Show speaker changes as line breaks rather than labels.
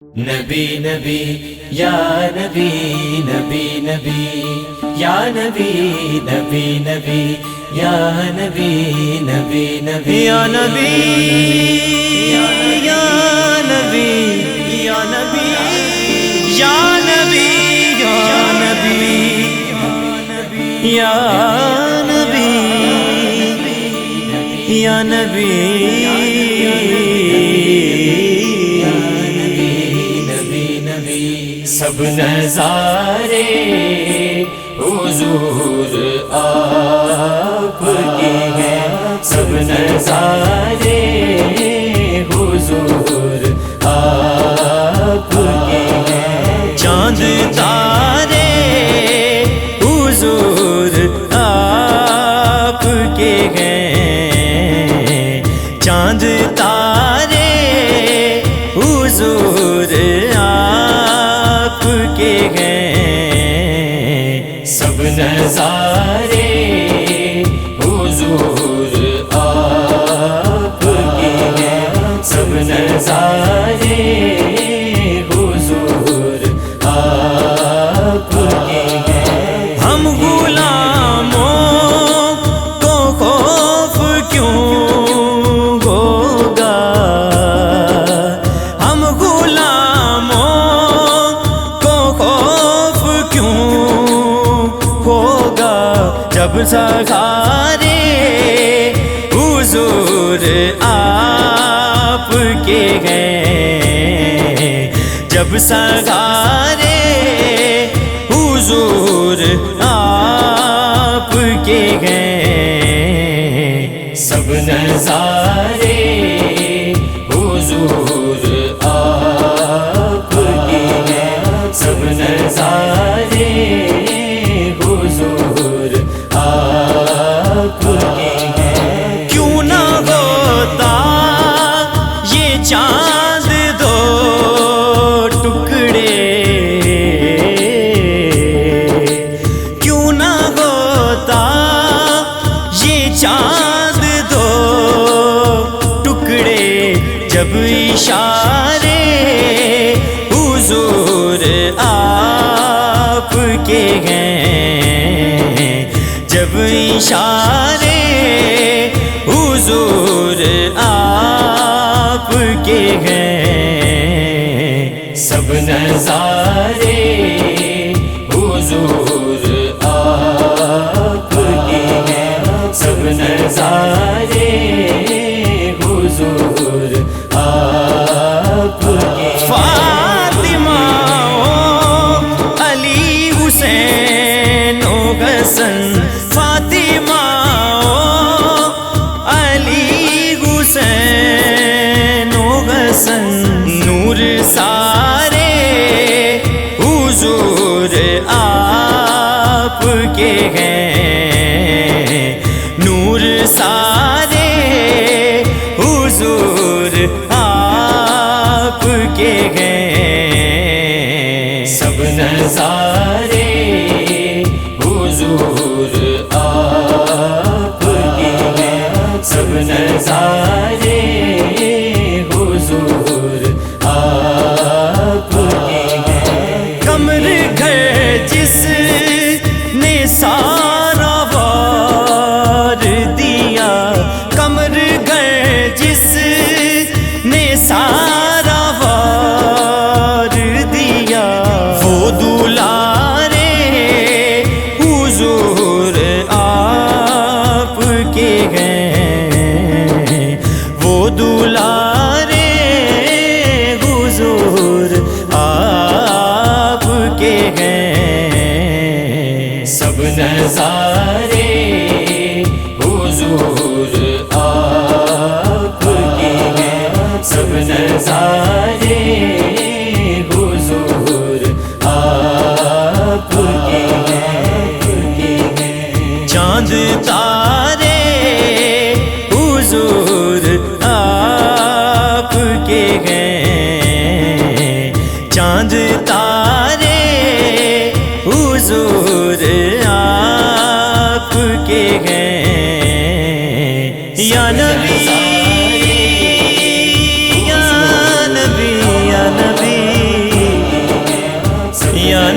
نبی نبی یا نبی نبی نبی یا نبی نبی نبی یا نبی نبی نبی یا نبی یا نبی یا نبی یا نبی یا نبی یا نبی یا نبی سب نظارے حضور آپ کے ہیں، سب نظارے حضور آپ کے ہیں، چاند تارے حضور آپ کے ہیں، چاند تارے حضور آپ کے ہیں، سب نظارے حضور آپ کے ہیں، سب نظارے حضور آپ کے ہیں۔ ہم غلاموں کو خوف کیوں ہوگا، ہم غلاموں کو خوف کیوں ہوگا، جب سہارے حضور آپ کے ہیں، جب سہارے حضور آپ کے ہیں، سب نظارے حضور آپ کے ہیں، سب نظارے حضور آپ کے ہیں۔ کیوں نہ ہوتا یہ چاند دو ٹکڑے، کیوں نہ ہوتا یہ چاند دو ٹکڑے، جب اشارے حضور آپ کے ہیں، جب اشارے حضور آپ کے ہیں، سب نظارے حضور آپ کے ہیں، سب نظارے حضور آپ کے ہیں۔ فاطمہ علی حسین و حسن، فاطمہ علی حسین و حسن، نور سارے حضور آپ کے ہیں، نور سارے حضور آپ کے ہیں، سب نظارے حضور آپ کے ہیں، سب نظارے حضور آپ کے ہیں۔ قمر گھر جس نے سارا وار دیا، قمر گھر جس نے سارا وار دیا، وہ دلارے حضور آپ کے ہیں، وہ دلارے حضور آپ کے ہیں، سب نظارے حضور آپ کے ہیں، سب نظارے حضور آپ کے ہیں، چاند تارے حضور آپ کے ہیں، چاند تارے حضور آپ کے ہیں، یا نبی یا نبی یا نبی یا